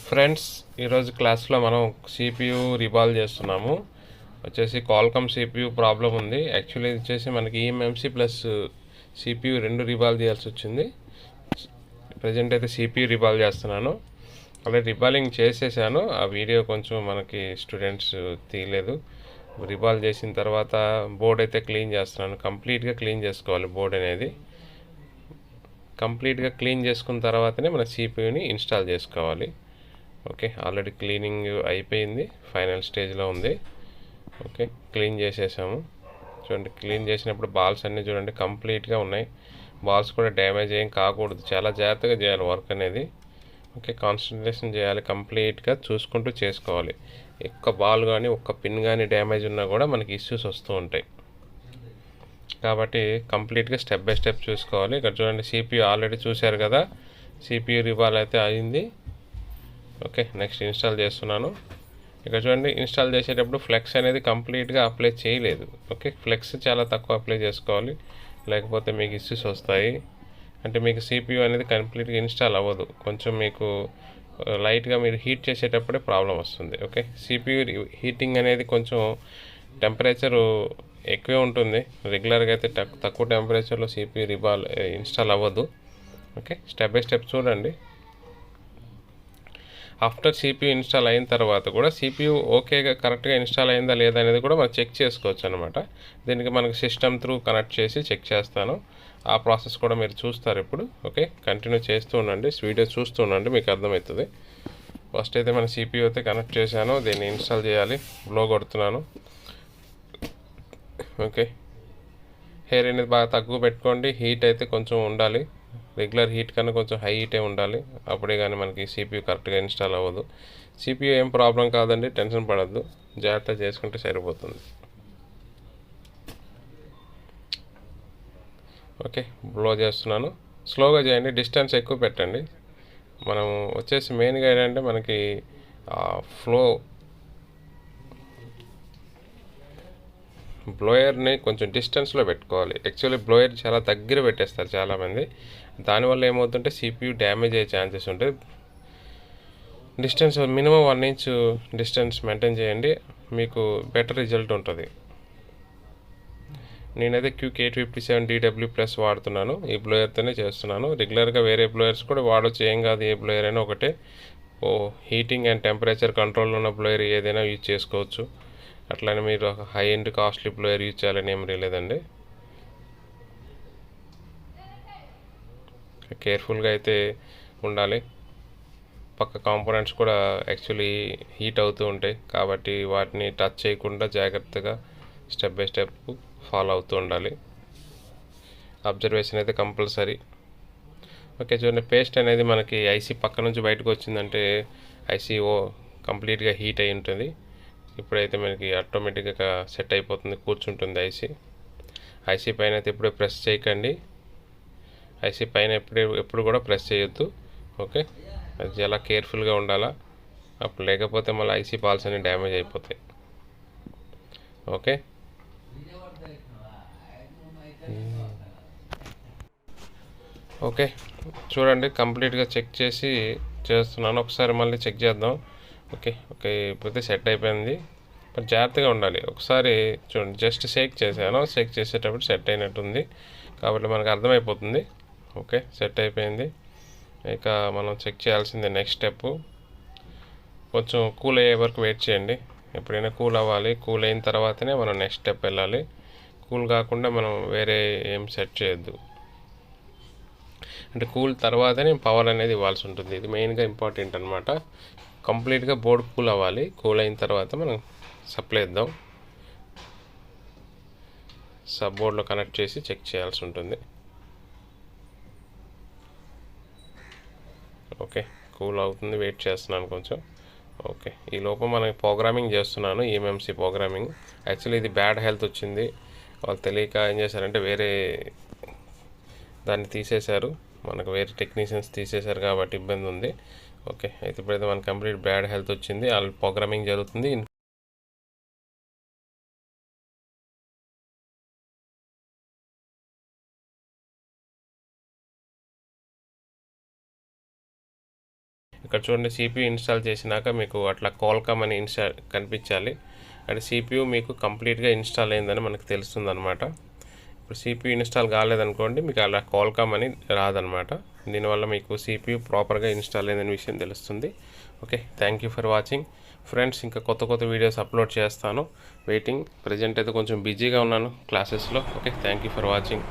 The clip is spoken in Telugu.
ఫ్రెండ్స్, ఈరోజు క్లాస్లో మనం సిపియు రిబాల్ చేస్తున్నాము. వచ్చేసి కాల్కమ్ సిపియు ప్రాబ్లం ఉంది. యాక్చువల్లీ ఇది వచ్చేసి మనకి ఈఎంఎంసి ప్లస్ సిపియు రెండు రిబాల్ చేయాల్సి వచ్చింది. ప్రజెంట్ అయితే సిపియు రిబాల్ చేస్తున్నాను. ఆల్రెడీ రిబాలింగ్ చేసేసాను. ఆ వీడియో కొంచెం మనకి స్టూడెంట్స్ తీయలేదు. రిబాల్ చేసిన తర్వాత బోర్డ్ అయితే క్లీన్ చేస్తున్నాను. కంప్లీట్గా క్లీన్ చేసుకోవాలి బోర్డ్ అనేది. కంప్లీట్గా క్లీన్ చేసుకున్న తర్వాతనే మన సిపియుని ఇన్స్టాల్ చేసుకోవాలి. ఓకే, ఆల్రెడీ క్లీనింగ్ అయిపోయింది, ఫైనల్ స్టేజ్లో ఉంది. ఓకే, క్లీన్ చేసేసాము. చూడండి, క్లీన్ చేసినప్పుడు బాల్స్ అన్నీ చూడండి కంప్లీట్గా ఉన్నాయి. బాల్స్ కూడా డ్యామేజ్ ఏం కాకూడదు, చాలా జాగ్రత్తగా చేయాలి వర్క్ అనేది. ఓకే, కాన్సన్ట్రేషన్ చేయాలి, కంప్లీట్గా చూసుకుంటూ చేసుకోవాలి. ఒక్క బాల్ కానీ ఒక్క పిన్ కానీ డ్యామేజ్ ఉన్నా కూడా మనకి ఇష్యూస్ వస్తూ ఉంటాయి. కాబట్టి కంప్లీట్గా స్టెప్ బై స్టెప్ చూసుకోవాలి. ఇక్కడ చూడండి, సిపియు ఆల్రెడీ చూశారు కదా, సిపియు రివాల్ అయితే అయింది. ఓకే, నెక్స్ట్ ఇన్స్టాల్ చేస్తున్నాను. ఇక్కడ చూడండి, ఇన్స్టాల్ చేసేటప్పుడు ఫ్లెక్స్ అనేది కంప్లీట్గా అప్లై చేయలేదు. ఓకే, ఫ్లెక్స్ చాలా తక్కువ అప్లై చేసుకోవాలి, లేకపోతే మీకు ఇష్యూస్ వస్తాయి. అంటే మీకు సిపియు అనేది కంప్లీట్గా ఇన్స్టాల్ అవ్వదు. కొంచెం మీకు లైట్గా మీరు హీట్ చేసేటప్పుడే ప్రాబ్లం వస్తుంది. ఓకే, సిపియు హీటింగ్ అనేది కొంచెం టెంపరేచరు ఎక్కువే ఉంటుంది. రెగ్యులర్గా అయితే తక్కువ టెంపరేచర్లో సిపియు రిబాల్ ఇన్స్టాల్ అవ్వదు. ఓకే, స్టెప్ బై స్టెప్ చూడండి. ఆఫ్టర్ సిపియు ఇన్స్టాల్ అయిన తర్వాత కూడా సిపియు ఓకేగా కరెక్ట్గా ఇన్స్టాల్ అయిందా లేదా అనేది కూడా మనం చెక్ చేసుకోవచ్చు అనమాట. దీనికి మనకు సిస్టమ్ త్రూ కనెక్ట్ చేసి చెక్ చేస్తాను. ఆ ప్రాసెస్ కూడా మీరు చూస్తారు ఇప్పుడు. ఓకే, కంటిన్యూ చేస్తూ ఉండండి, వీడియో చూస్తూ ఉండండి, మీకు అర్థమవుతుంది. ఫస్ట్ అయితే మన సిపియు అయితే కనెక్ట్ చేశాను, దీన్ని ఇన్స్టాల్ చేయాలి. బ్లో కొడుతున్నాను. ఓకే, హెయిర్ అనేది బాగా తక్కువ పెట్టుకోండి. హీట్ అయితే కొంచెం ఉండాలి, రెగ్యులర్ హీట్ కన్నా కొంచెం హై హీటే ఉండాలి. అప్పుడే కానీ మనకి సిపియు కరెక్ట్గా ఇన్స్టాల్ అవ్వదు. సిపియు ఏం ప్రాబ్లం కాదండి, టెన్షన్ పడద్దు, జాగ్రత్త చేసుకుంటే సరిపోతుంది. ఓకే, బ్లో చేస్తున్నాను. స్లోగా చేయండి, డిస్టెన్స్ ఎక్కువ పెట్టండి. మనం వచ్చేసి మెయిన్గా ఏంటంటే మనకి ఫ్లో బ్లోయర్ని కొంచెం డిస్టెన్స్లో పెట్టుకోవాలి. యాక్చువల్లీ బ్లోయర్ చాలా దగ్గర పెట్టేస్తారు చాలామంది. దానివల్ల ఏమవుతుంటే సిపియు డ్యామేజ్ అయ్యే ఛాన్సెస్ ఉంటాయి. Distance minimum 1 inch distance maintain చేయండి, మీకు బెటర్ రిజల్ట్ ఉంటుంది. నేనైతే క్యూక్ 857 DW ప్లస్ వాడుతున్నాను. ఈ బ్లోయర్తోనే చేస్తున్నాను. రెగ్యులర్గా వేరే బ్లోయర్స్ కూడా వాడచ్చు, ఏం కాదు. ఏ బ్లోయర్ అయినా ఒకటే. హీటింగ్ అండ్ టెంపరేచర్ కంట్రోల్ ఉన్న బ్లోయర్ ఏదైనా యూజ్ చేసుకోవచ్చు. అట్లనే మీరు high end costly blower use చేయాలని ఏం లేదండి. కేర్ఫుల్గా అయితే ఉండాలి. పక్క కాంపోనెంట్స్ కూడా యాక్చువల్లీ హీట్ అవుతూ ఉంటాయి, కాబట్టి వాటిని టచ్ చేయకుండా జాగ్రత్తగా స్టెప్ బై స్టెప్ ఫాలో అవుతూ ఉండాలి. అబ్జర్వేషన్ అయితే కంపల్సరీ. ఓకే, చూడండి, పేస్ట్ అనేది మనకి ఐసీ పక్క నుంచి బయటకు వచ్చిందంటే ఐసీ కంప్లీట్గా హీట్ అయి ఉంటుంది. ఇప్పుడైతే మనకి ఆటోమేటిక్గా సెట్ అయిపోతుంది, కూర్చుంటుంది ఐసీ. ఐసీ పైన అయితే ఎప్పుడూ ప్రెస్ చేయకండి. ఐసీ పైన ఎప్పుడు కూడా ప్రెస్ చేయొద్దు. ఓకే, అది చాలా కేర్ఫుల్గా ఉండాలా, అప్పుడు లేకపోతే మళ్ళీ ఐసీ బాల్స్ అన్ని డ్యామేజ్ అయిపోతాయి. ఓకే, ఓకే, చూడండి, కంప్లీట్గా చెక్ చేసి చేస్తున్నాను. ఒకసారి మళ్ళీ చెక్ చేద్దాం. ఓకే, ఓకే, ఇప్పుడు సెట్ అయిపోయింది. బట్ జాగ్రత్తగా ఉండాలి. ఒకసారి చూడండి, జస్ట్ షేక్ చేశాను, షేక్ చేసేటప్పుడు సెట్ అయినట్టుంది, కాబట్టి మనకు అర్థమైపోతుంది. ఓకే, సెట్ అయిపోయింది. ఇక మనం చెక్ చేయాల్సిందే నెక్స్ట్ స్టెప్. కొంచెం కూల్ అయ్యే వరకు వెయిట్ చేయండి. ఎప్పుడైనా కూల్ అవ్వాలి, కూల్ అయిన తర్వాతనే మనం నెక్స్ట్ స్టెప్ వెళ్ళాలి. కూల్ కాకుండా మనం వేరే ఏం సెట్ చేయొద్దు. అంటే కూల్ తర్వాతనే పవర్ అనేది ఇవ్వాల్సి ఉంటుంది. ఇది మెయిన్గా ఇంపార్టెంట్ అనమాట. కంప్లీట్గా బోర్డు కూల్ అవ్వాలి. కూల్ అయిన తర్వాత మనం సప్లై ఇద్దాం. సబ్ బోర్డులో కనెక్ట్ చేసి చెక్ చేయాల్సి ఉంటుంది. ఓకే, కూల్ అవుతుంది, వెయిట్ చేస్తున్నాను కొంచెం. ఓకే, ఈ లోపల మనం ప్రోగ్రామింగ్ చేస్తున్నాను, ఈఎంఎంసి ప్రోగ్రామింగ్. యాక్చువల్లీ ఇది బ్యాడ్ హెల్త్ వచ్చింది, వాళ్ళు తెలియక ఏం చేశారంటే వేరే దాన్ని తీసేశారు. మనకు వేరే టెక్నీషియన్స్ తీసేశారు కాబట్టి ఇబ్బంది ఉంది. ఓకే, అయితే ఇప్పుడైతే మనకు కంప్లీట్ బ్యాడ్ హెల్త్ వచ్చింది, వాళ్ళు ప్రోగ్రామింగ్ జరుగుతుంది. ఇక్కడ చూడండి CPU ఇన్స్టాల్ చేసినాక మీకు అట్లా కాల్కామ్ అని కనిపించాలి. అంటే CPU మీకు కంప్లీట్గా ఇన్స్టాల్ అయిందని మనకు తెలుస్తుంది అనమాట. ఇప్పుడు CPU ఇన్స్టాల్ కాలేదనుకోండి మీకు అలా కాల్కామ్ అని రాదనమాట. దీనివల్ల మీకు CPU ప్రాపర్గా ఇన్స్టాల్ అయిందనే విషయం తెలుస్తుంది. Okay, thank you for watching friends. ఇంకా కొత్త వీడియోస్ అప్లోడ్ చేస్తాను. వెయిటింగ్. ప్రజెంట్ అయితే కొంచెం బిజీగా ఉన్నాను క్లాసెస్లో. Okay, thank you for watching.